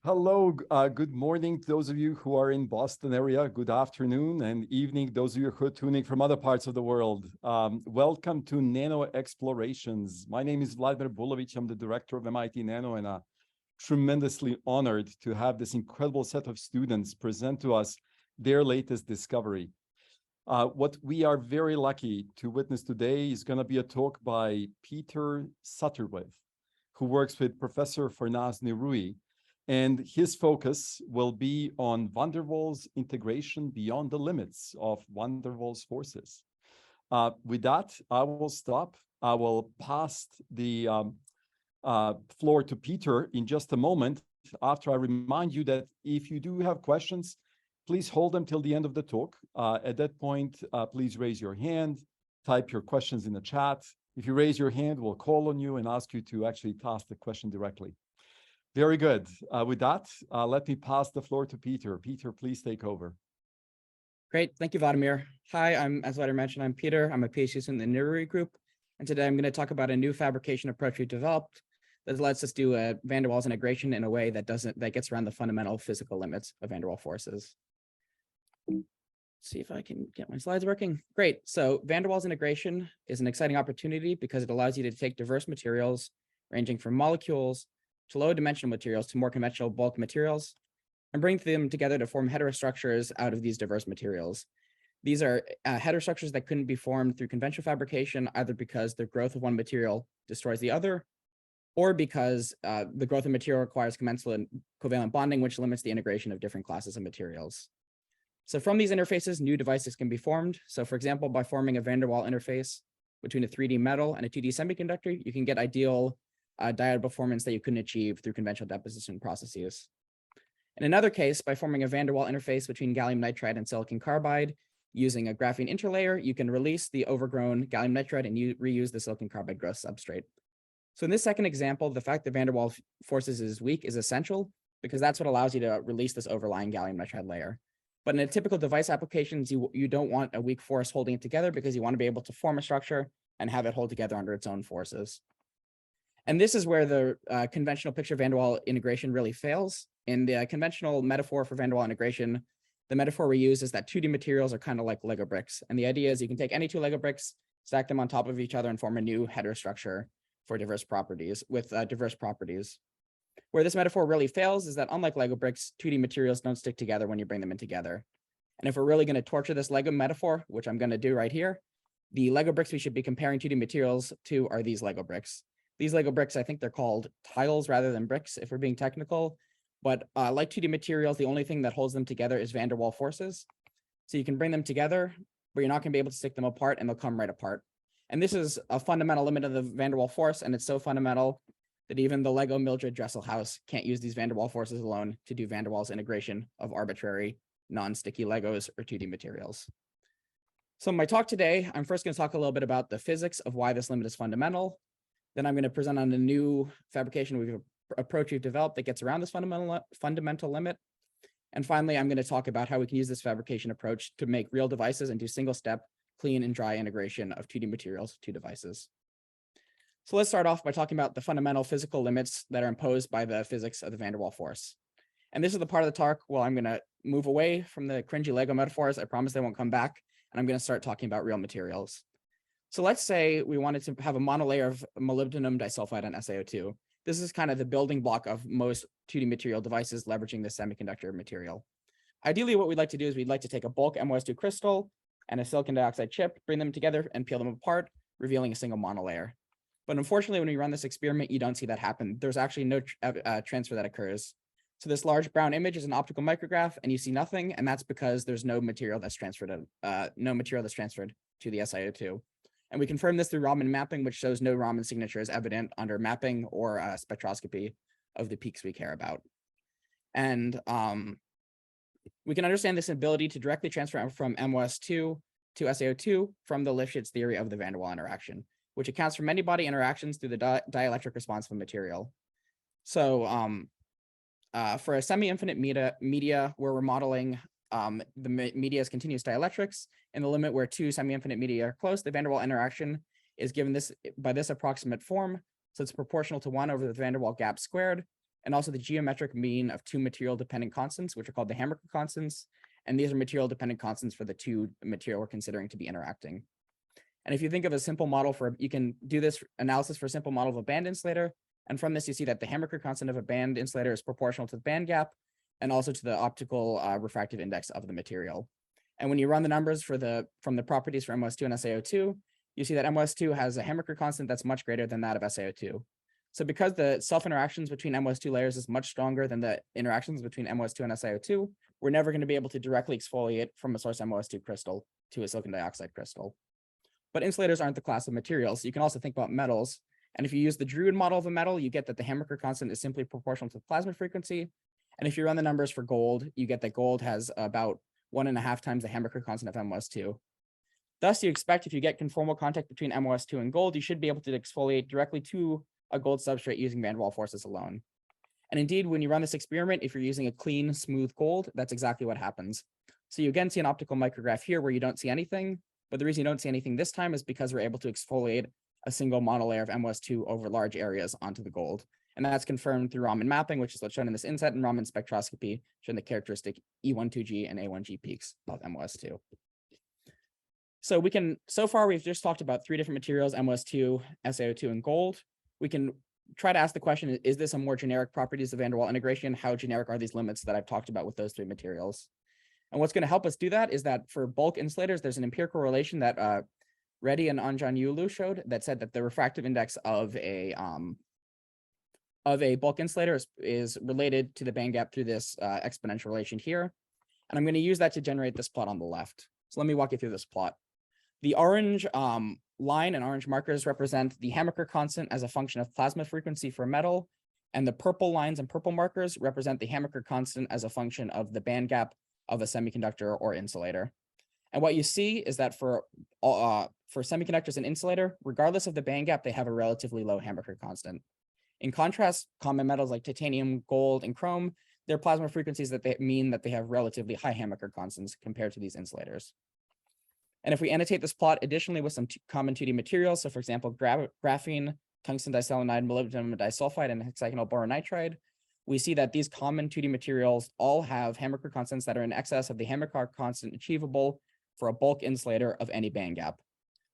Hello, good morning to those of you who are in Boston area. Good afternoon and evening, those of you who are tuning from other parts of the world. Welcome to Nano Explorations. My name is Vladimir Bulovic. I'm the director of MIT.nano, and tremendously honored to have this incredible set of students present to us their latest discovery. What we are very lucky to witness today is going to be a talk by Peter Satterthwaite, who works with Professor Farnaz Nirui. And his focus will be on van der Waals integration beyond the limits of van der Waals forces. With that, I will stop. I will pass the floor to Peter in just a moment, after I remind you that if you do have questions, please hold them till the end of the talk. At that point, please raise your hand, type your questions in the chat. If you raise your hand, we'll call on you and ask you to actually ask the question directly. Very good. With that, let me pass the floor to Peter. Peter, please take over. Great. Thank you, Vladimir. Hi, as Vladimir mentioned, I'm Peter. I'm a PhD student in the Nirui group. And today I'm going to talk about a new fabrication approach we developed that lets us do a van der Waals integration in a way that gets around the fundamental physical limits of van der Waals forces. Let's see if I can get my slides working. Great. So van der Waals integration is an exciting opportunity because it allows you to take diverse materials ranging from molecules to low dimensional materials to more conventional bulk materials and bring them together to form heterostructures out of these diverse materials. These are heterostructures that couldn't be formed through conventional fabrication, either because the growth of one material destroys the other, or because the growth of material requires commensurate covalent bonding, which limits the integration of different classes of materials. So from these interfaces, new devices can be formed. So for example, by forming a van der Waals interface between a 3D metal and a 2D semiconductor, you can get ideal diode performance that you couldn't achieve through conventional deposition processes. In another case, by forming a van der Waals interface between gallium nitride and silicon carbide using a graphene interlayer, you can release the overgrown gallium nitride and reuse the silicon carbide growth substrate. So in this second example, the fact that van der Waals forces is weak is essential because that's what allows you to release this overlying gallium nitride layer. But in a typical device applications, you don't want a weak force holding it together because you want to be able to form a structure and have it hold together under its own forces. And this is where the conventional picture of van der Waals integration really fails. In the conventional metaphor for van der Waals integration, the metaphor we use is that 2D materials are kind of like Lego bricks. And the idea is you can take any two Lego bricks, stack them on top of each other and form a new heterostructure for diverse properties with diverse properties. Where this metaphor really fails is that unlike Lego bricks, 2D materials don't stick together when you bring them in together. And if we're really going to torture this Lego metaphor, which I'm going to do right here, the Lego bricks we should be comparing 2D materials to are these Lego bricks. These Lego bricks, I think they're called tiles rather than bricks, if we're being technical. But like 2D materials, the only thing that holds them together is van der Waals forces. So you can bring them together, but you're not going to be able to stick them apart, and they'll come right apart. And this is a fundamental limit of the van der Waals force, and it's so fundamental that even the Lego Mildred Dressel house can't use these van der Waals forces alone to do van der Waals integration of arbitrary, non-sticky Legos or 2D materials. So in my talk today, I'm first going to talk a little bit about the physics of why this limit is fundamental. Then I'm going to present on a new fabrication approach we've developed that gets around this fundamental limit. And finally, I'm going to talk about how we can use this fabrication approach to make real devices and do single-step, clean and dry integration of 2D materials to devices. So let's start off by talking about the fundamental physical limits that are imposed by the physics of the van der Waals force. And this is the part of the talk where I'm going to move away from the cringy Lego metaphors. I promise they won't come back. And I'm going to start talking about real materials. So let's say we wanted to have a monolayer of molybdenum disulfide on SiO2. This is kind of the building block of most 2D material devices leveraging this semiconductor material. Ideally, what we'd like to do is we'd like to take a bulk MOS2 crystal and a silicon dioxide chip, bring them together and peel them apart, revealing a single monolayer. But unfortunately, when we run this experiment, you don't see that happen. There's actually no transfer that occurs. So this large brown image is an optical micrograph, and you see nothing, and that's because there's no material that's transferred to the SiO2. And we confirm this through Raman mapping, which shows no Raman signature is evident under mapping or spectroscopy of the peaks we care about. And we can understand this ability to directly transfer from MOS2 to SiO2 from the Lifshitz theory of the van der Waals interaction, which accounts for many-body interactions through the dielectric response of a material. So for a semi-infinite media where we're modeling the media's continuous dielectrics, in the limit where two semi-infinite media are close, the van der Waals interaction is given by this approximate form. So it's proportional to 1 over the van der Waals gap squared. and also the geometric mean of two material dependent constants, which are called the Hammaker constants. And these are material dependent constants for the two material we're considering to be interacting. And if you think of a simple model you can do this analysis for a simple model of a band insulator. And from this, you see that the Hammaker constant of a band insulator is proportional to the band gap and also to the optical refractive index of the material. And when you run the numbers from the properties for MOS2 and SaO2, you see that MOS2 has a Hammaker constant that's much greater than that of SaO2. So because the self-interactions between MOS2 layers is much stronger than the interactions between MOS2 and SaO2, we're never going to be able to directly exfoliate from a source MOS2 crystal to a silicon dioxide crystal. But insulators aren't the class of materials. You can also think about metals. And if you use the Druid model of a metal, you get that the Hammaker constant is simply proportional to the plasma frequency. And if you run the numbers for gold, you get that gold has about 1.5 times the Hammaker constant of MOS2. Thus, you expect if you get conformal contact between MOS2 and gold, you should be able to exfoliate directly to a gold substrate using van der Waals forces alone. And indeed, when you run this experiment, if you're using a clean, smooth gold, that's exactly what happens. So you again see an optical micrograph here where you don't see anything, but the reason you don't see anything this time is because we're able to exfoliate a single monolayer of MOS2 over large areas onto the gold. And that's confirmed through Raman mapping, which is what's shown in this inset, and Raman spectroscopy, showing the characteristic E12G and A1G peaks of MOS2. So far we've just talked about three different materials, MOS2, SaO2, and gold. We can try to ask the question, is this a more generic properties of van der Waals integration? How generic are these limits that I've talked about with those three materials? And what's going to help us do that is that for bulk insulators, there's an empirical relation that Reddy and Anjanyoulu showed that said that the refractive index of a bulk insulator is related to the band gap through this exponential relation here. And I'm going to use that to generate this plot on the left. So let me walk you through this plot. The orange line and orange markers represent the Hammaker constant as a function of plasma frequency for metal, and the purple lines and purple markers represent the Hammaker constant as a function of the band gap of a semiconductor or insulator. And what you see is that for semiconductors and insulator, regardless of the band gap, they have a relatively low Hammaker constant. In contrast, common metals like titanium, gold, and chrome, their plasma frequencies that they mean that they have relatively high Hammaker constants compared to these insulators. And if we annotate this plot additionally with some common 2D materials, so for example, graphene, tungsten diselenide, molybdenum disulfide, and hexagonal boronitride, we see that these common 2D materials all have Hammaker constants that are in excess of the Hammaker constant achievable for a bulk insulator of any band gap.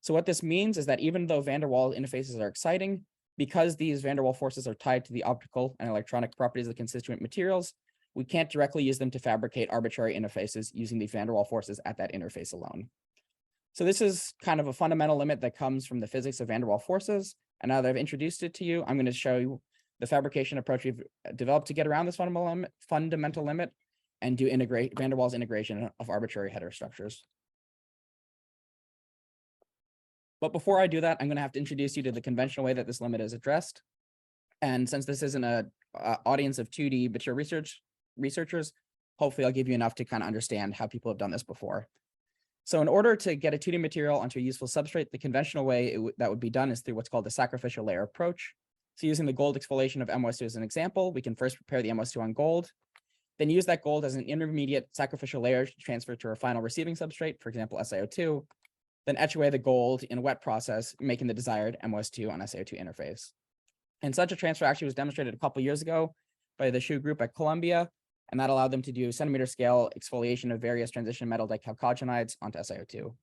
So what this means is that even though van der Waals interfaces are exciting, because these van der Waals forces are tied to the optical and electronic properties of the constituent materials, we can't directly use them to fabricate arbitrary interfaces using the van der Waals forces at that interface alone. So this is kind of a fundamental limit that comes from the physics of van der Waals forces. And now that I've introduced it to you, I'm going to show you the fabrication approach we've developed to get around this fundamental limit and do van der Waals integration of arbitrary heterostructures. But before I do that, I'm going to have to introduce you to the conventional way that this limit is addressed. And since this isn't an audience of 2D material researchers, hopefully I'll give you enough to kind of understand how people have done this before. So in order to get a 2D material onto a useful substrate, the conventional way that would be done is through what's called the sacrificial layer approach. So using the gold exfoliation of MOS2 as an example, we can first prepare the MOS2 on gold, then use that gold as an intermediate sacrificial layer to transfer to our final receiving substrate, for example, SiO2, then etch away the gold in a wet process, making the desired MOS2 on SiO2 interface. And such a transfer actually was demonstrated a couple years ago by the Shu group at Columbia, and that allowed them to do centimeter scale exfoliation of various transition metal dichalcogenides onto SiO2.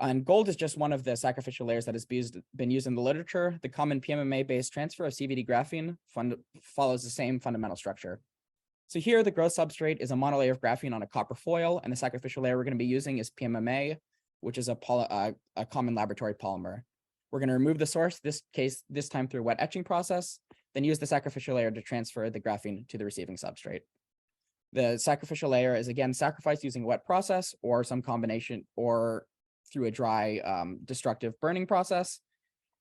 And gold is just one of the sacrificial layers that has been used in the literature. The common PMMA-based transfer of CVD graphene follows the same fundamental structure. So here, the growth substrate is a monolayer of graphene on a copper foil, and the sacrificial layer we're going to be using is PMMA, which is a common laboratory polymer. We're going to remove the source, this time through a wet etching process, then use the sacrificial layer to transfer the graphene to the receiving substrate. The sacrificial layer is again sacrificed using a wet process or some combination or through a dry destructive burning process,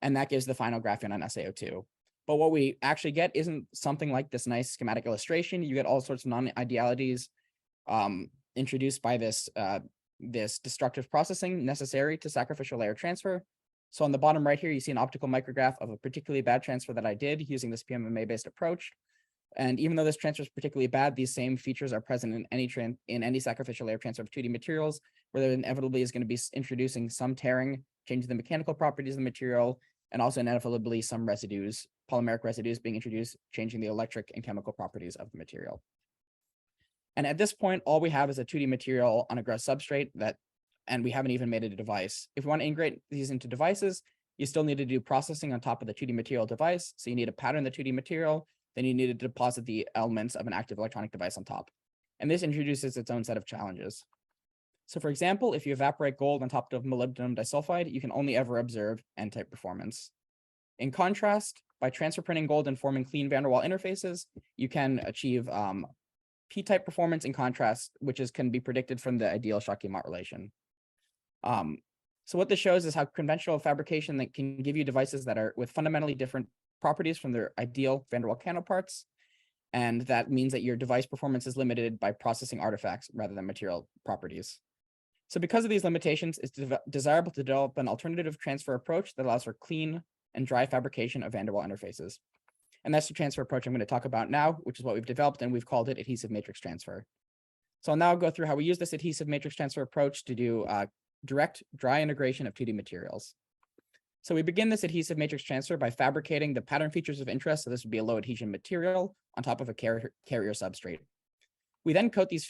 and that gives the final graphene on SaO2. But what we actually get isn't something like this nice schematic illustration. You get all sorts of non-idealities introduced by this destructive processing necessary to sacrificial layer transfer. So on the bottom right here, you see an optical micrograph of a particularly bad transfer that I did using this PMMA-based approach. And even though this transfer is particularly bad, these same features are present in any sacrificial layer transfer of 2D materials, where there inevitably is going to be introducing some tearing, changing the mechanical properties of the material, and also inevitably some residues, polymeric residues being introduced, changing the electric and chemical properties of the material. And at this point, all we have is a 2D material on a gross substrate and we haven't even made it a device. If we want to integrate these into devices, you still need to do processing on top of the 2D material device. So you need to pattern the 2D material, then you need to deposit the elements of an active electronic device on top. And this introduces its own set of challenges. So for example, if you evaporate gold on top of molybdenum disulfide, you can only ever observe N-type performance. In contrast, by transfer printing gold and forming clean van der Waals interfaces, you can achieve P-type performance in contrast, which can be predicted from the ideal Schottky-Mott relation. So what this shows is how conventional fabrication that can give you devices that are with fundamentally different properties from their ideal van der Waals counterparts. And that means that your device performance is limited by processing artifacts rather than material properties. So because of these limitations, it's desirable to develop an alternative transfer approach that allows for clean and dry fabrication of van der Waals interfaces. And that's the transfer approach I'm going to talk about now, which is what we've developed, and we've called it adhesive matrix transfer. So I'll now go through how we use this adhesive matrix transfer approach to do direct dry integration of 2D materials. So we begin this adhesive matrix transfer by fabricating the pattern features of interest. So this would be a low adhesion material on top of a carrier substrate. We then coat these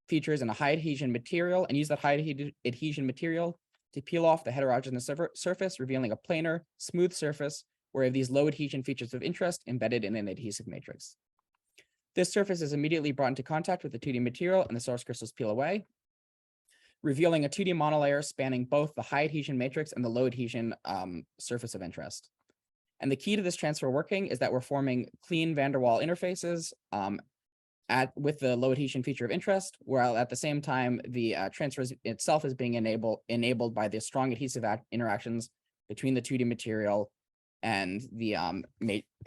features in a high adhesion material and use that high adhesion material to peel off the heterogeneous surface, revealing a planar, smooth surface where we have these low adhesion features of interest embedded in an adhesive matrix. This surface is immediately brought into contact with the 2D material and the source crystals peel away, revealing a 2D monolayer spanning both the high adhesion matrix and the low adhesion surface of interest. And the key to this transfer working is that we're forming clean van der Waals interfaces with the low adhesion feature of interest, while at the same time, the transfer itself is being enabled by the strong adhesive interactions between the 2D material and the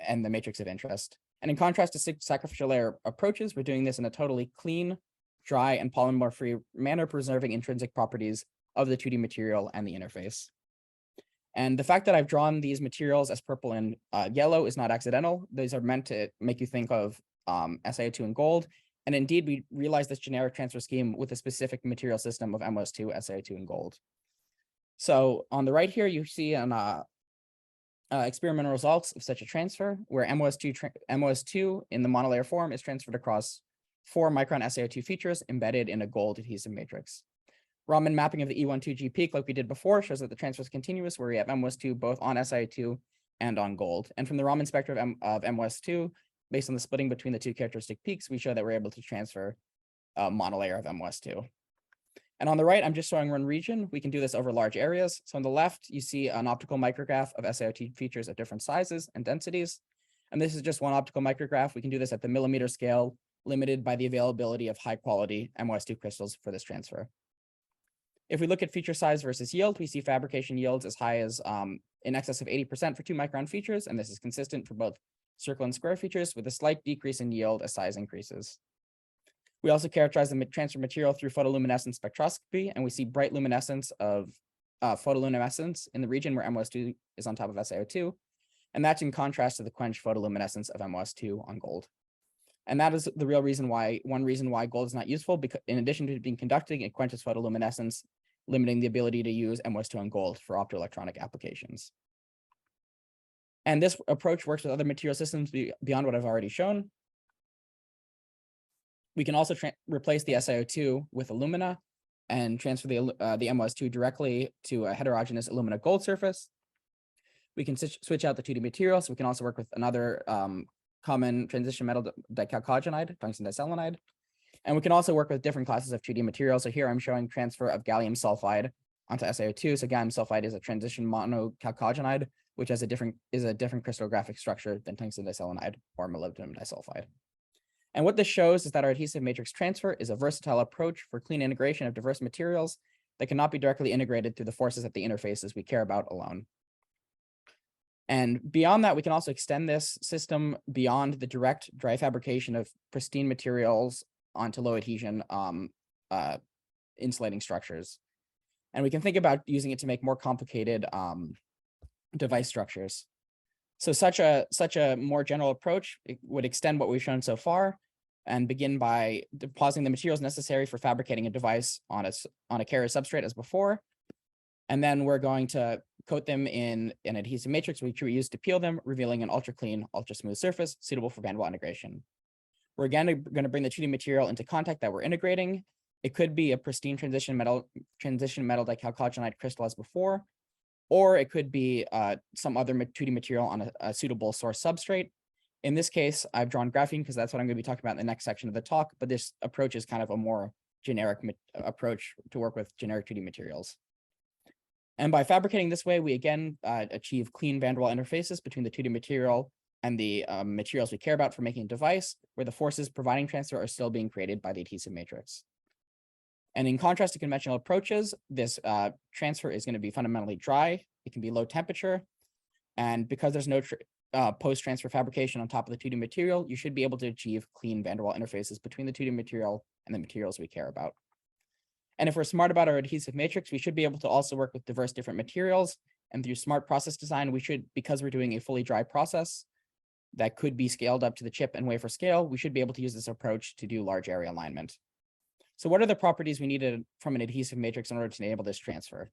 matrix of interest. And in contrast to sacrificial layer approaches, we're doing this in a totally clean, dry, and polymer-free manner, preserving intrinsic properties of the 2D material and the interface. And the fact that I've drawn these materials as purple and yellow is not accidental. These are meant to make you think of SiO2 and gold. And indeed, we realized this generic transfer scheme with a specific material system of MOS2, SiO2, and gold. So on the right here, you see an experimental results of such a transfer, where MOS2 in the monolayer form is transferred across 4 micron SiO2 features embedded in a gold adhesive matrix. Raman mapping of the E12G peak, like we did before, shows that the transfer is continuous, where we have MOS2 both on SiO2 and on gold. And from the Raman spectra of MOS2, based on the splitting between the 2 characteristic peaks, we show that we're able to transfer a monolayer of MOS2. And on the right, I'm just showing one region. We can do this over large areas. So on the left, you see an optical micrograph of SiO2 features at different sizes and densities. And this is just one optical micrograph. We can do this at the millimeter scale, limited by the availability of high quality MOS2 crystals for this transfer. If we look at feature size versus yield, we see fabrication yields as high as in excess of 80% for 2 micron features. And this is consistent for both circle and square features, with a slight decrease in yield as size increases. We also characterize the transfer material through photoluminescence spectroscopy, and we see bright luminescence of photoluminescence in the region where MOS2 is on top of SiO2, and that's in contrast to the quenched photoluminescence of MOS2 on gold. And that is the real reason why, one reason why gold is not useful, because in addition to being conducting, it quenches photoluminescence, limiting the ability to use MOS2 on gold for optoelectronic applications. And this approach works with other material systems beyond what I've already shown. We can also replace the SiO2 with alumina and transfer the MOS2 directly to a heterogeneous alumina gold surface. We can switch out the 2D material, so we can also work with another common transition metal dichalcogenide, tungsten diselenide. And we can also work with different classes of 2D materials. So here I'm showing transfer of gallium sulfide onto SiO2. So gallium sulfide is a transition monochalcogenide, which is a different crystallographic structure than tungsten diselenide or molybdenum disulfide. And what this shows is that our adhesive matrix transfer is a versatile approach for clean integration of diverse materials that cannot be directly integrated through the forces at the interfaces we care about alone. And beyond that, we can also extend this system beyond the direct dry fabrication of pristine materials onto low adhesion insulating structures. And we can think about using it to make more complicated device structures. So such a more general approach would extend what we've shown so far and begin by depositing the materials necessary for fabricating a device on a carrier substrate as before. And then we're going to coat them in an adhesive matrix, which we use to peel them, revealing an ultra clean, ultra smooth surface suitable for van der Waals integration. We're again going to bring the 2D material into contact that we're integrating. It could be a pristine transition metal dicalcogenide crystal as before, or it could be some other 2D material on a suitable source substrate. In this case, I've drawn graphene because that's what I'm going to be talking about in the next section of the talk, but this approach is kind of a more generic approach to work with generic 2D materials. And by fabricating this way, we again achieve clean van der Waals interfaces between the 2D material and the materials we care about for making a device, where the forces providing transfer are still being created by the adhesive matrix. And in contrast to conventional approaches, this transfer is going to be fundamentally dry. It can be low temperature. And because there's no post-transfer fabrication on top of the 2D material, you should be able to achieve clean van der Waals interfaces between the 2D material and the materials we care about. And if we're smart about our adhesive matrix, we should be able to also work with diverse different materials. And through smart process design, we should, because we're doing a fully dry process that could be scaled up to the chip and wafer scale, we should be able to use this approach to do large area alignment. So what are the properties we needed from an adhesive matrix in order to enable this transfer?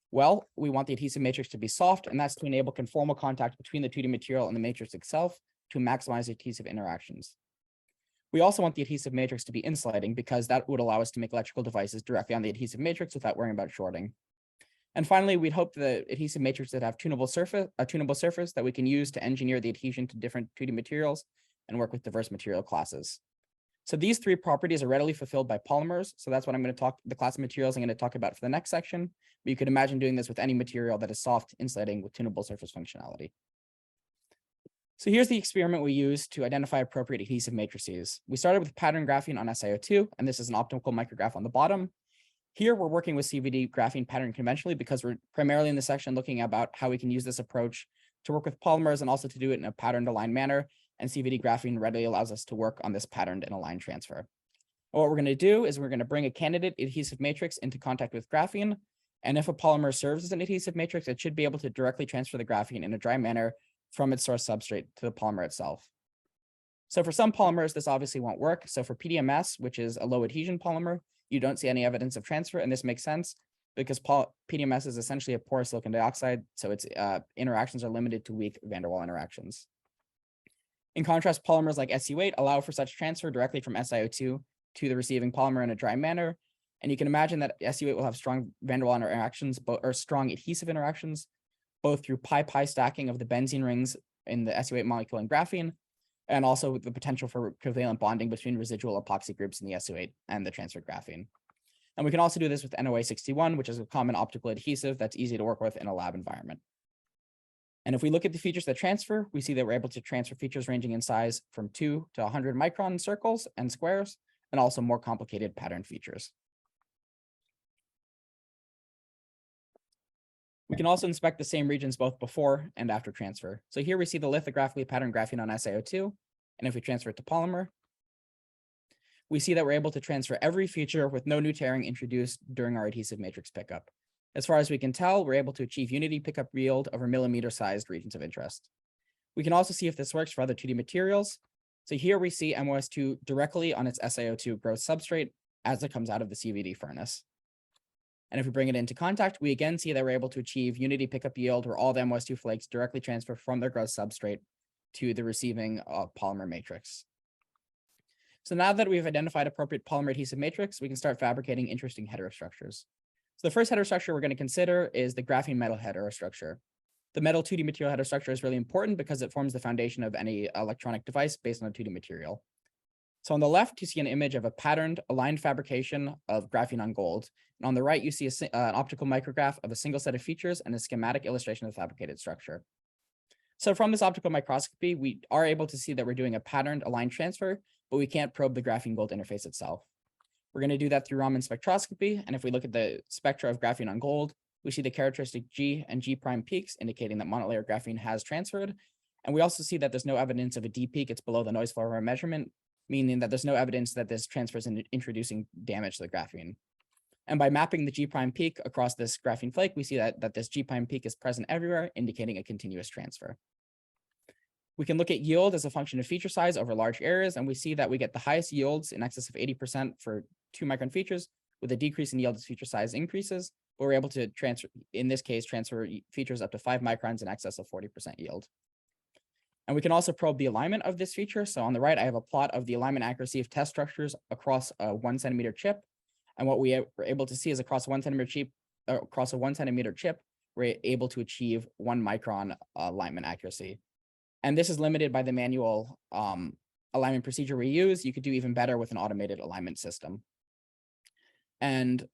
Well, we want the adhesive matrix to be soft, and that's to enable conformal contact between the 2D material and the matrix itself to maximize adhesive interactions. We also want the adhesive matrix to be insulating because that would allow us to make electrical devices directly on the adhesive matrix without worrying about shorting. And finally, we'd hope the adhesive matrix that have a tunable surface that we can use to engineer the adhesion to different 2D materials and work with diverse material classes. So these three properties are readily fulfilled by polymers. So that's what I'm going to talk, the class of materials I'm going to talk about for the next section. But you could imagine doing this with any material that is soft, insulating with tunable surface functionality. So here's the experiment we used to identify appropriate adhesive matrices. We started with pattern graphene on SiO2, and this is an optical micrograph on the bottom. Here we're working with CVD graphene pattern conventionally because we're primarily in this section looking about how we can use this approach to work with polymers and also to do it in a patterned aligned manner. And CVD graphene readily allows us to work on this patterned and aligned transfer. And what we're going to do is we're going to bring a candidate adhesive matrix into contact with graphene. And if a polymer serves as an adhesive matrix, it should be able to directly transfer the graphene in a dry manner from its source substrate to the polymer itself. So for some polymers, this obviously won't work. So for PDMS, which is a low adhesion polymer, you don't see any evidence of transfer. And this makes sense because PDMS is essentially a porous silicon dioxide. So its interactions are limited to weak van der Waals interactions. In contrast, polymers like SU8 allow for such transfer directly from SiO2 to the receiving polymer in a dry manner. And you can imagine that SU8 will have strong van der Waals interactions, or strong adhesive interactions, both through pi-pi stacking of the benzene rings in the SU8 molecule and graphene, and also the potential for covalent bonding between residual epoxy groups in the SU8 and the transferred graphene. And we can also do this with NOA61, which is a common optical adhesive that's easy to work with in a lab environment. And if we look at the features that transfer, we see that we're able to transfer features ranging in size from 2 to 100 micron circles and squares, and also more complicated pattern features. We can also inspect the same regions both before and after transfer. So here we see the lithographically patterned graphene on SiO2, and if we transfer it to polymer, we see that we're able to transfer every feature with no new tearing introduced during our adhesive matrix pickup. As far as we can tell, we're able to achieve unity pickup yield over millimeter-sized regions of interest. We can also see if this works for other 2D materials. So here we see MOS2 directly on its SiO2 growth substrate as it comes out of the CVD furnace. And if we bring it into contact, we again see that we're able to achieve unity pickup yield where all the MOS2 flakes directly transfer from their growth substrate to the receiving polymer matrix. So now that we've identified appropriate polymer adhesive matrix, we can start fabricating interesting heterostructures. So the first heterostructure we're going to consider is the graphene metal heterostructure. The metal 2D material heterostructure is really important because it forms the foundation of any electronic device based on a 2D material. So on the left, you see an image of a patterned aligned fabrication of graphene on gold. And on the right, you see an optical micrograph of a single set of features and a schematic illustration of the fabricated structure. So from this optical microscopy, we are able to see that we're doing a patterned aligned transfer, but we can't probe the graphene gold interface itself. We're going to do that through Raman spectroscopy. And if we look at the spectra of graphene on gold, we see the characteristic G and G prime peaks indicating that monolayer graphene has transferred. And we also see that there's no evidence of a D peak. It's below the noise floor of our measurement, meaning that there's no evidence that this transfers in introducing damage to the graphene. And by mapping the G prime peak across this graphene flake, we see that this G prime peak is present everywhere, indicating a continuous transfer. We can look at yield as a function of feature size over large areas, and we see that we get the highest yields in excess of 80% for 2 micron features, with a decrease in yield as feature size increases, but we're able to transfer, in this case, transfer features up to 5 microns in excess of 40% yield. And we can also probe the alignment of this feature. So on the right, I have a plot of the alignment accuracy of test structures across a 1 centimeter chip. And what we were able to see is across a 1 centimeter chip, we're able to achieve 1 micron alignment accuracy. And this is limited by the manual alignment procedure we use. You could do even better with an automated alignment system. And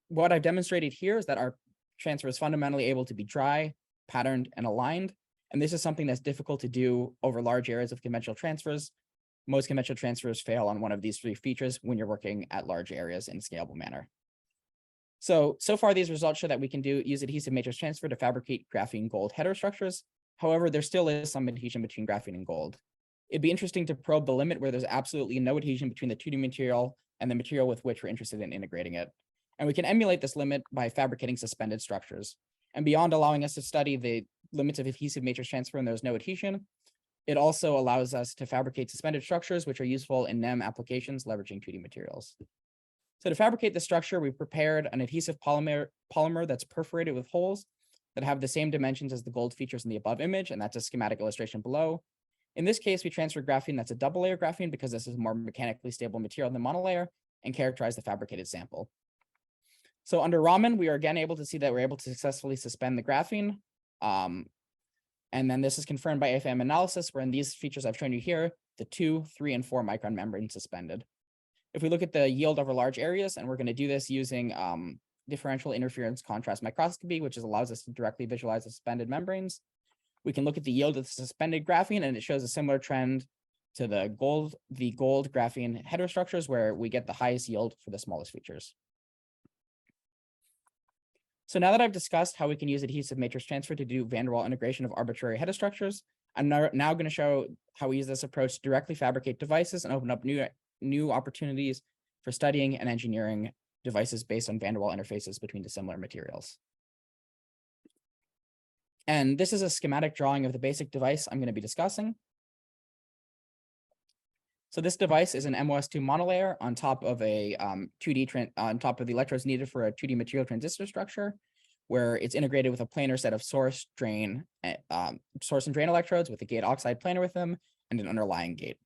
what I've demonstrated here is that our transfer is fundamentally able to be dry, patterned, and aligned. And this is something that's difficult to do over large areas of conventional transfers. Most conventional transfers fail on one of these 3 features when you're working at large areas in a scalable manner. So far, these results show that we can use adhesive matrix transfer to fabricate graphene gold heterostructures. However, there still is some adhesion between graphene and gold. It'd be interesting to probe the limit where there's absolutely no adhesion between the 2D material and the material with which we're interested in integrating it. And we can emulate this limit by fabricating suspended structures. And beyond allowing us to study the limits of adhesive matrix transfer and there's no adhesion, it also allows us to fabricate suspended structures, which are useful in NEM applications leveraging 2D materials. So to fabricate the structure, we prepared an adhesive polymer that's perforated with holes that have the same dimensions as the gold features in the above image, and that's a schematic illustration below. In this case, we transferred graphene that's a double layer graphene because this is a more mechanically stable material than monolayer, and characterize the fabricated sample. So under Raman, we are again able to see that we're able to successfully suspend the graphene. And then this is confirmed by AFM analysis, where in these features I've shown you here, the 2, 3, and 4 micron membrane suspended. If we look at the yield over large areas, and we're going to do this using differential interference contrast microscopy, which allows us to directly visualize the suspended membranes, we can look at the yield of the suspended graphene, and it shows a similar trend to the gold graphene heterostructures, where we get the highest yield for the smallest features. So now that I've discussed how we can use adhesive matrix transfer to do van der Waals integration of arbitrary heterostructures, I'm now going to show how we use this approach to directly fabricate devices and open up new opportunities for studying and engineering devices based on van der Waals interfaces between dissimilar materials. And this is a schematic drawing of the basic device I'm going to be discussing. So this device is an MOS2 monolayer on top of a on top of the electrodes needed for a 2D material transistor structure, where it's integrated with a planar set of source and drain electrodes with a gate oxide planar with them and an underlying gate.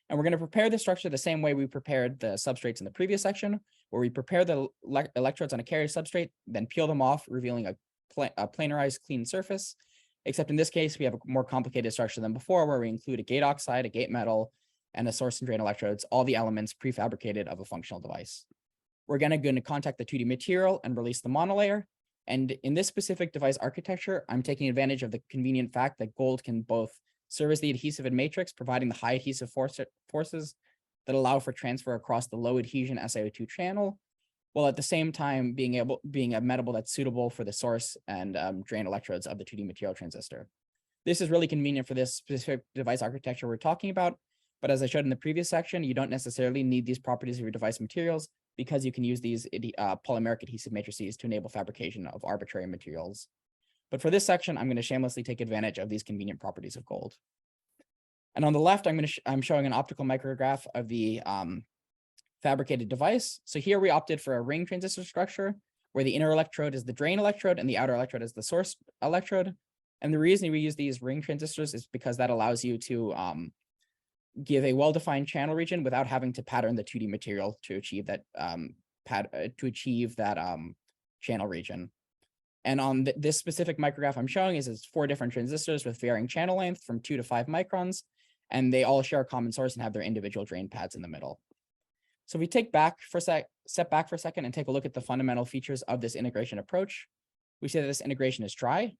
And we're going to prepare the structure the same way we prepared the substrates in the previous section, where we prepare the electrodes on a carrier substrate, then peel them off, revealing a planarized clean surface. Except in this case, we have a more complicated structure than before, where we include a gate oxide, a gate metal, and a source and drain electrodes, all the elements prefabricated of a functional device. We're going to contact the 2D material and release the monolayer. And in this specific device architecture, I'm taking advantage of the convenient fact that gold can both serve as the adhesive and matrix, providing the high adhesive forces that allow for transfer across the low adhesion SiO2 channel, while at the same time being a metal that's suitable for the source and drain electrodes of the 2D material transistor. This is really convenient for this specific device architecture we're talking about. But as I showed in the previous section, you don't necessarily need these properties of your device materials, because you can use these polymeric adhesive matrices to enable fabrication of arbitrary materials. But for this section, I'm going to shamelessly take advantage of these convenient properties of gold. And on the left, I'm showing an optical micrograph of the fabricated device. So here we opted for a ring transistor structure, where the inner electrode is the drain electrode and the outer electrode is the source electrode. And the reason we use these ring transistors is because that allows you to give a well-defined channel region without having to pattern the 2D material to achieve that channel region. And on this specific micrograph I'm showing is 4 different transistors with varying channel length from 2 to 5 microns, and they all share a common source and have their individual drain pads in the middle. So if we step back for a second and take a look at the fundamental features of this integration approach, we see that this integration is dry,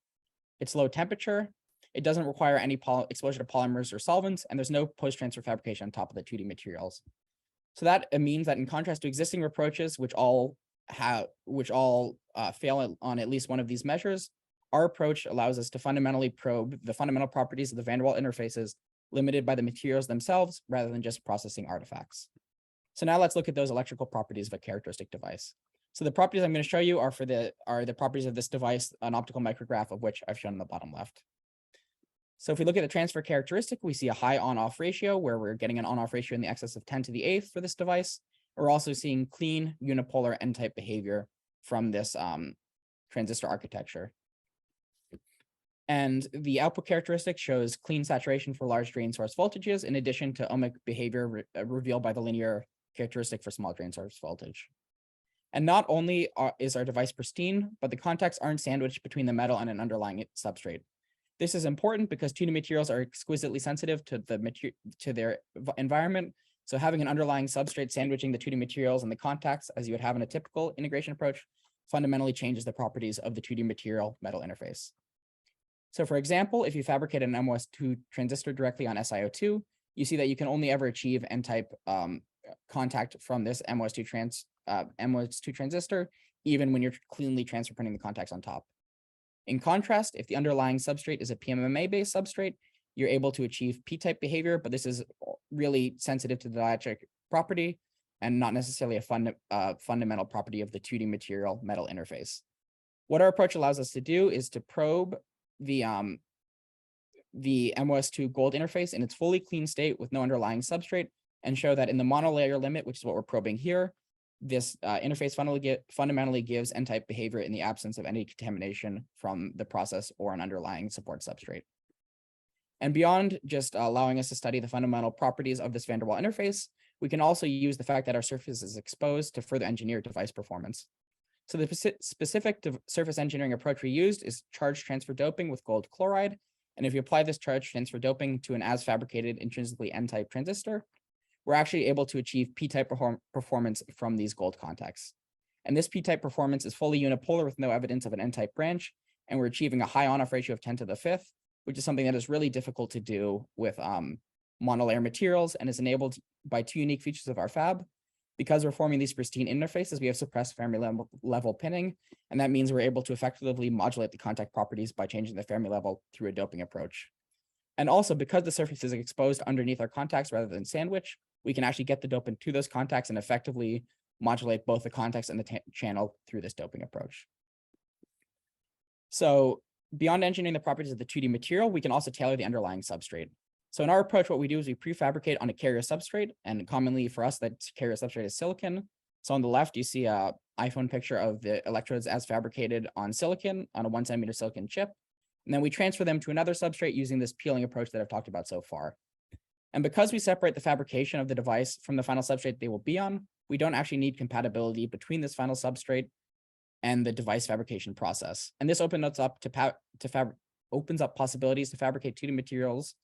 it's low temperature, it doesn't require any exposure to polymers or solvents, and there's no post-transfer fabrication on top of the 2D materials. So that means that in contrast to existing approaches, which all fail on at least one of these measures, our approach allows us to fundamentally probe the fundamental properties of the van der Waals interfaces limited by the materials themselves rather than just processing artifacts. So now let's look at those electrical properties of a characteristic device. So the properties I'm going to show you are the properties of this device, an optical micrograph of which I've shown in the bottom left. So if we look at the transfer characteristic, we see a high on-off ratio, where we're getting an on-off ratio in the excess of 10 to the 8th for this device. We're also seeing clean unipolar N-type behavior from this transistor architecture. And the output characteristic shows clean saturation for large drain source voltages, in addition to ohmic behavior revealed by the linear characteristic for small drain source voltage. And not only is our device pristine, but the contacts aren't sandwiched between the metal and an underlying substrate. This is important because 2D materials are exquisitely sensitive to their environment. So having an underlying substrate sandwiching the 2D materials and the contacts, as you would have in a typical integration approach, fundamentally changes the properties of the 2D material metal interface. So for example, if you fabricate an MOS2 transistor directly on SiO2, you see that you can only ever achieve N-type contact from this MOS2 transistor, even when you're cleanly transfer printing the contacts on top. In contrast, if the underlying substrate is a PMMA-based substrate, you're able to achieve P-type behavior, but this is really sensitive to the dielectric property and not necessarily a fundamental property of the 2D material metal interface. What our approach allows us to do is to probe the MOS2 gold interface in its fully clean state with no underlying substrate, and show that in the monolayer limit, which is what we're probing here, this interface fundamentally gives N-type behavior in the absence of any contamination from the process or an underlying support substrate. And beyond just allowing us to study the fundamental properties of this van der Waals interface, we can also use the fact that our surface is exposed to further engineer device performance. So the specific surface engineering approach we used is charge transfer doping with gold chloride. And if you apply this charge transfer doping to an as fabricated intrinsically N-type transistor, we're actually able to achieve P-type performance from these gold contacts. And this P-type performance is fully unipolar with no evidence of an N-type branch, and we're achieving a high on-off ratio of 10 to the 5th, which is something that is really difficult to do with monolayer materials and is enabled by two unique features of our fab. Because we're forming these pristine interfaces, we have suppressed Fermi level pinning, and that means we're able to effectively modulate the contact properties by changing the Fermi level through a doping approach. And also, because the surface is exposed underneath our contacts rather than sandwich, we can actually get the dopant to those contacts and effectively modulate both the contacts and the channel through this doping approach. So beyond engineering the properties of the 2D material, we can also tailor the underlying substrate. So in our approach, what we do is we prefabricate on a carrier substrate, and commonly for us, that carrier substrate is silicon. So on the left, you see an iPhone picture of the electrodes as fabricated on silicon on a 1 centimeter silicon chip. And then we transfer them to another substrate using this peeling approach that I've talked about so far. And because we separate the fabrication of the device from the final substrate they will be on, we don't actually need compatibility between this final substrate and the device fabrication process. And this opens up possibilities to fabricate 2D materials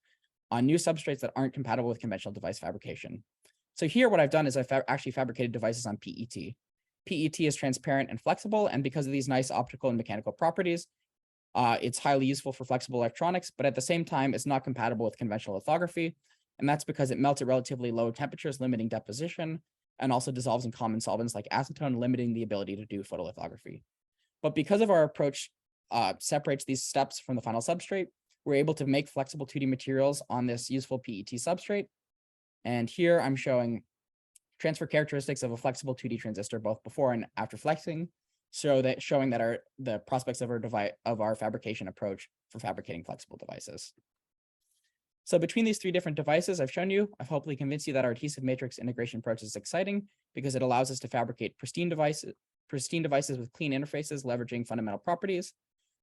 on new substrates that aren't compatible with conventional device fabrication. So here, what I've done is I've actually fabricated devices on PET. PET is transparent and flexible, and because of these nice optical and mechanical properties, it's highly useful for flexible electronics, but at the same time, it's not compatible with conventional lithography, and that's because it melts at relatively low temperatures, limiting deposition, and also dissolves in common solvents like acetone, limiting the ability to do photolithography. But because of our approach separates these steps from the final substrate, we're able to make flexible 2D materials on this useful PET substrate. And here I'm showing transfer characteristics of a flexible 2D transistor, both before and after flexing, showing that the prospects of our fabrication approach for fabricating flexible devices. So between these three different devices I've shown you, I've hopefully convinced you that our adhesive matrix integration approach is exciting because it allows us to fabricate pristine devices with clean interfaces, leveraging fundamental properties,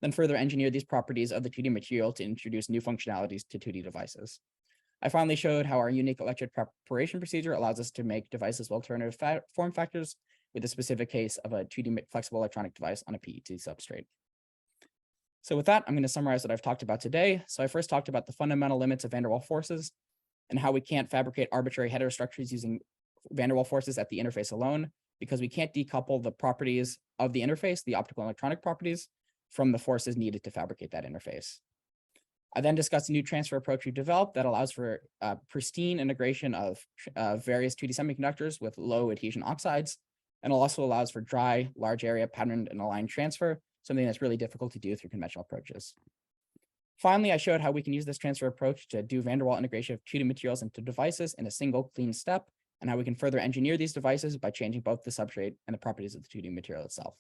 then further engineer these properties of the 2D material to introduce new functionalities to 2D devices. I finally showed how our unique electrode preparation procedure allows us to make devices with alternative form factors with a specific case of a 2D flexible electronic device on a PET substrate. So with that, I'm going to summarize what I've talked about today. So I first talked about the fundamental limits of van der Waals forces and how we can't fabricate arbitrary heterostructures using van der Waals forces at the interface alone, because we can't decouple the properties of the interface, the optical and electronic properties, from the forces needed to fabricate that interface. I then discussed a new transfer approach we developed that allows for pristine integration of various 2D semiconductors with low adhesion oxides, and it also allows for dry, large area patterned and aligned transfer, something that's really difficult to do through conventional approaches. Finally, I showed how we can use this transfer approach to do van der Waals integration of 2D materials into devices in a single clean step, and how we can further engineer these devices by changing both the substrate and the properties of the 2D material itself.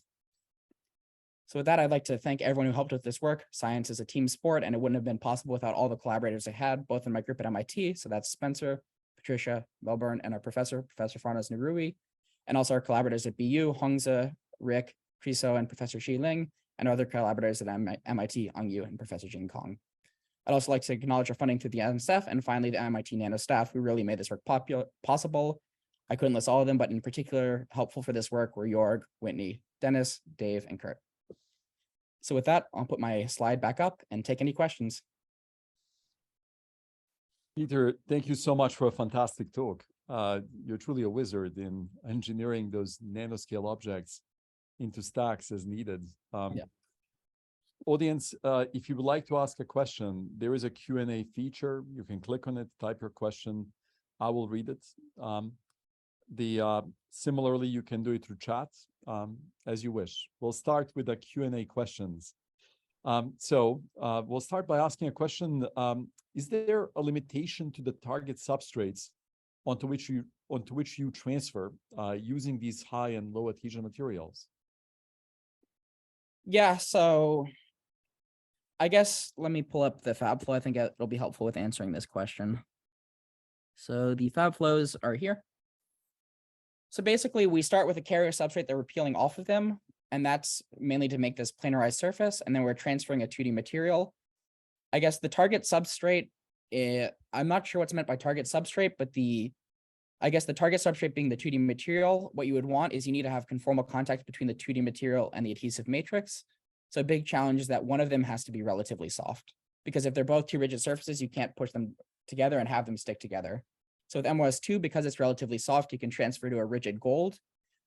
So with that, I'd like to thank everyone who helped with this work. Science is a team sport, and it wouldn't have been possible without all the collaborators I had, both in my group at MIT. So that's Spencer, Patricia, Melbourne, and our Professor Farnaz Nurui, and also our collaborators at BU, Hongze, Rick, Kriso, and Professor Shi Ling, and other collaborators at MIT, Ang Yu and Professor Jing Kong. I'd also like to acknowledge our funding through the NSF and finally the MIT.nano staff who really made this work possible. I couldn't list all of them, but in particular, helpful for this work were Jorg, Whitney, Dennis, Dave, and Kurt. So with that, I'll put my slide back up and take any questions. Peter, thank you so much for a fantastic talk. You're truly a wizard in engineering those nanoscale objects into stacks as needed. Yeah. Audience, if you would like to ask a question, there is a Q&A feature. You can click on it, type your question. I will read it. Similarly, you can do it through chat as you wish. We'll start with the Q&A questions. We'll start by asking a question. Is there a limitation to the target substrates onto which you transfer using these high and low adhesion materials? Yeah, so I guess let me pull up the fab flow. I think it'll be helpful with answering this question. So the fab flows are here. So basically we start with a carrier substrate that we're peeling off of them, and that's mainly to make this planarized surface, and then we're transferring a 2D material. I guess the target substrate, I'm not sure what's meant by target substrate, but I guess the target substrate being the 2D material, what you would want is you need to have conformal contact between the 2D material and the adhesive matrix. So a big challenge is that one of them has to be relatively soft, because if they're both two rigid surfaces, you can't push them together and have them stick together. So with MOS2, because it's relatively soft, you can transfer to a rigid gold.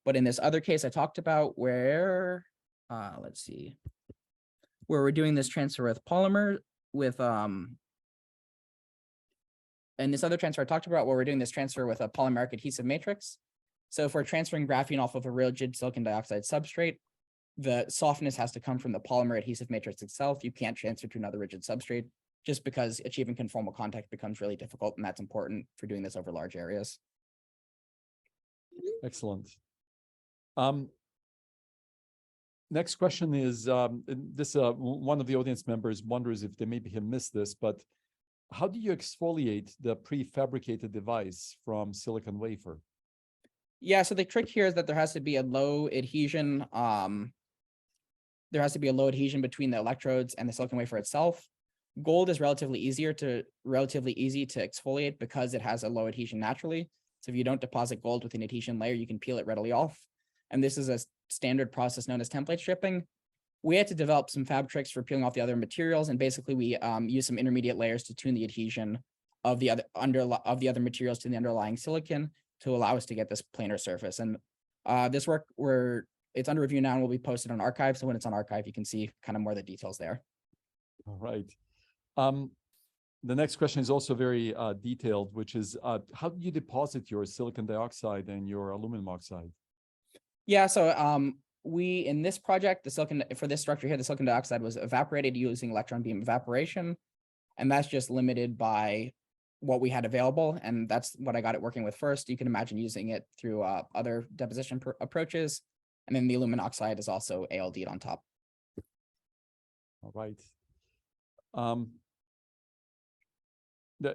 But in this other case I talked about where, let's see, where we're doing this transfer with polymer, and this other transfer I talked about where we're doing this transfer with a polymeric adhesive matrix. So if we're transferring graphene off of a rigid silicon dioxide substrate, the softness has to come from the polymer adhesive matrix itself. You can't transfer to another rigid substrate just because achieving conformal contact becomes really difficult, and that's important for doing this over large areas. Excellent. Next question is, one of the audience members wonders if they maybe have missed this, but how do you exfoliate the prefabricated device from silicon wafer? Yeah, so the trick here is that there has to be a low adhesion. There has to be a low adhesion between the electrodes and the silicon wafer itself. Gold is relatively easy to exfoliate because it has a low adhesion naturally. So if you don't deposit gold with an adhesion layer, you can peel it readily off. And this is a standard process known as template stripping. We had to develop some fab tricks for peeling off the other materials, and basically we use some intermediate layers to tune the adhesion of the other materials to the underlying silicon to allow us to get this planar surface. And this work, it's under review now and will be posted on archive. So when it's on archive, you can see kind of more of the details there. All right. The next question is also very detailed, which is how do you deposit your silicon dioxide and your aluminum oxide? Yeah, so in this project, for this structure here, the silicon dioxide was evaporated using electron beam evaporation. And that's just limited by what we had available. And that's what I got it working with first. You can imagine using it through other deposition approaches. And then the aluminum oxide is also ALD'd on top. All right.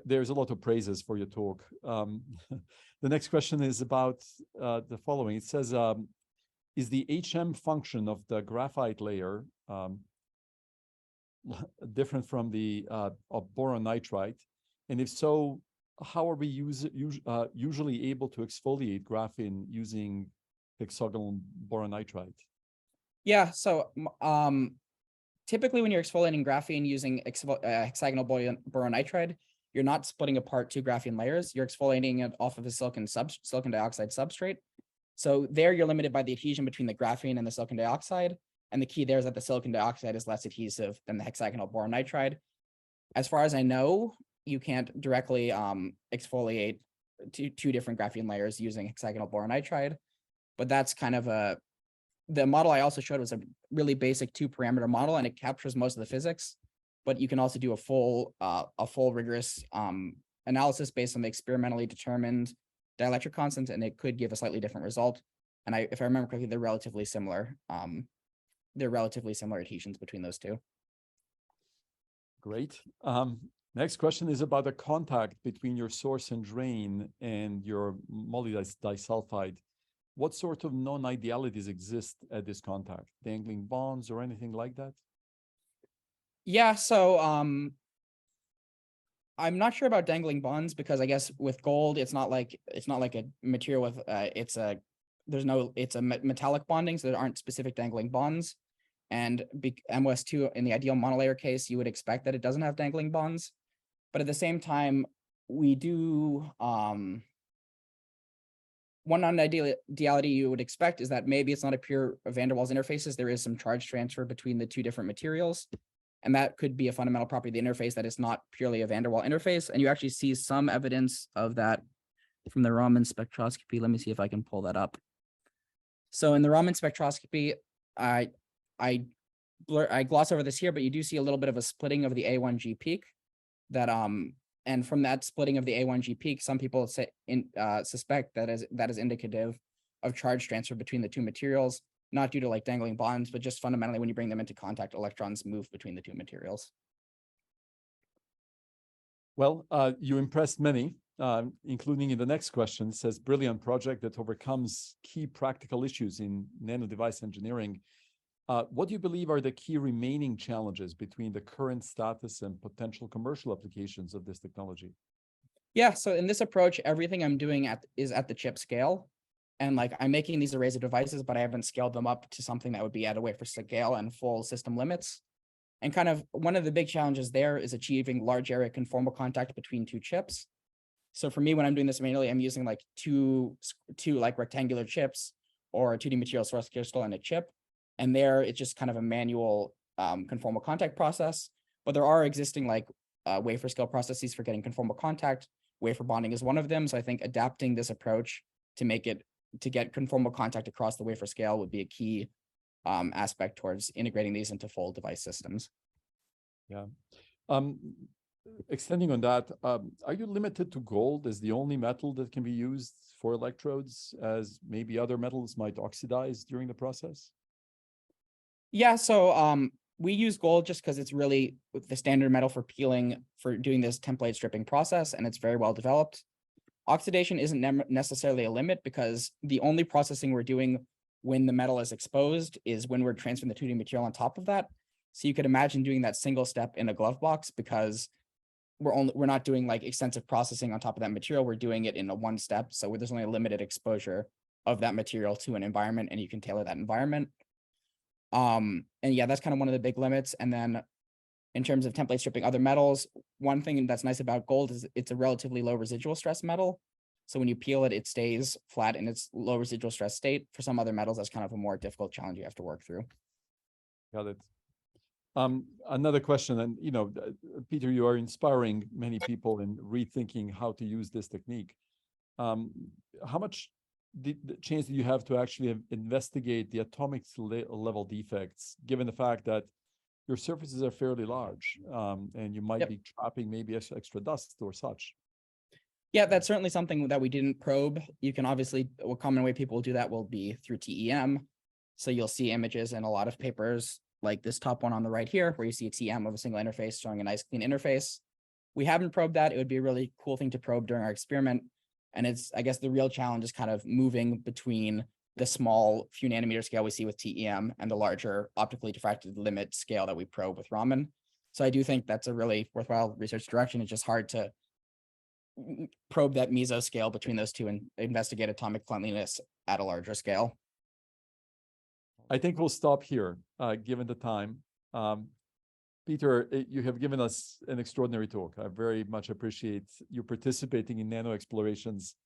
There's a lot of praises for your talk. The next question is about the following. It says, is the HM function of the graphite layer different from the of boron nitride? And if so, how are we usually able to exfoliate graphene using hexagonal boron nitride? Yeah, so typically when you're exfoliating graphene using hexagonal boron nitride, you're not splitting apart two graphene layers. You're exfoliating it off of a silicon dioxide substrate. So there you're limited by the adhesion between the graphene and the silicon dioxide. And the key there is that the silicon dioxide is less adhesive than the hexagonal boron nitride. As far as I know, you can't directly exfoliate two different graphene layers using hexagonal boron nitride. But that's kind of the model I also showed was a really basic 2-parameter model, and it captures most of the physics. But you can also do a full rigorous analysis based on the experimentally determined dielectric constants, and it could give a slightly different result. And if I remember correctly, they're relatively similar. They're relatively similar adhesions between those two. Great. Next question is about the contact between your source and drain and your molybdenum disulfide. what sort of non-idealities exist at this contact? Dangling bonds or anything like that? Yeah, so I'm not sure about dangling bonds because I guess with gold, it's not like a material with it's a metallic bonding, so there aren't specific dangling bonds. And MOS2 in the ideal monolayer case, you would expect that it doesn't have dangling bonds. But at the same time, we do one non-ideality you would expect is that maybe it's not a pure van der Waals interfaces. There is some charge transfer between the two different materials. And that could be a fundamental property of the interface that is not purely a van der Waals interface. And you actually see some evidence of that from the Raman spectroscopy. Let me see if I can pull that up. So in the Raman spectroscopy, I gloss over this here, but you do see a little bit of a splitting of the A1G peak that and from that splitting of the A1G peak, some people suspect that is indicative of charge transfer between the two materials, not due to like dangling bonds, but just fundamentally when you bring them into contact, electrons move between the two materials. Well, you impressed many, including in the next question. It says, brilliant project that overcomes key practical issues in nano device engineering. What do you believe are the key remaining challenges between the current status and potential commercial applications of this technology? Yeah, so in this approach, everything I'm doing is at the chip scale. And like I'm making these arrays of devices, but I haven't scaled them up to something that would be at a wafer scale and full system limits. And kind of one of the big challenges there is achieving large area conformal contact between two chips. So for me, when I'm doing this manually, I'm using like two like rectangular chips or a 2D material source crystal and a chip. And there it's just kind of a manual conformal contact process. But there are existing like wafer scale processes for getting conformal contact. Wafer bonding is one of them. So I think adapting this approach to get conformal contact across the wafer scale would be a key aspect towards integrating these into full device systems. Yeah. Extending on that, are you limited to gold as the only metal that can be used for electrodes, as maybe other metals might oxidize during the process? Yeah, so we use gold just because it's really the standard metal for peeling, for doing this template stripping process, and it's very well developed. Oxidation isn't necessarily a limit because the only processing we're doing when the metal is exposed is when we're transferring the 2D material on top of that. So you could imagine doing that single step in a glove box because we're not doing like extensive processing on top of that material. We're doing it in a one step. So there's only a limited exposure of that material to an environment, and you can tailor that environment. And yeah, that's kind of one of the big limits. And then in terms of template stripping other metals, one thing that's nice about gold is it's a relatively low residual stress metal. So when you peel it, it stays flat in its low residual stress state. For some other metals, that's kind of a more difficult challenge you have to work through. Got it. Another question, and Peter, you are inspiring many people in rethinking how to use this technique. How much the chance do you have to actually investigate the atomic level defects, given the fact that your surfaces are fairly large, and you might be trapping maybe extra dust or such? Yeah, that's certainly something that we didn't probe. You can obviously, a common way people will do that will be through TEM. So you'll see images in a lot of papers like this top one on the right here, where you see a TM of a single interface showing a nice clean interface. We haven't probed that. It would be a really cool thing to probe during our experiment. And I guess the real challenge is kind of moving between the small few nanometer scale we see with TEM and the larger optically diffracted limit scale that we probe with Raman. So I do think that's a really worthwhile research direction. It's just hard to probe that meso scale between those two and investigate atomic cleanliness at a larger scale. I think we'll stop here, given the time. Peter, you have given us an extraordinary talk. I very much appreciate you participating in Nano Explorations.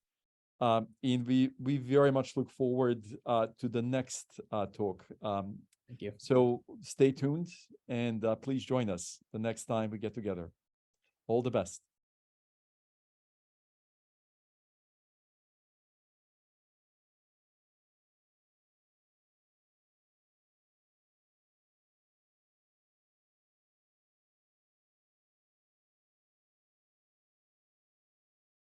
And we very much look forward to the next talk. Thank you. So stay tuned and please join us the next time we get together. All the best.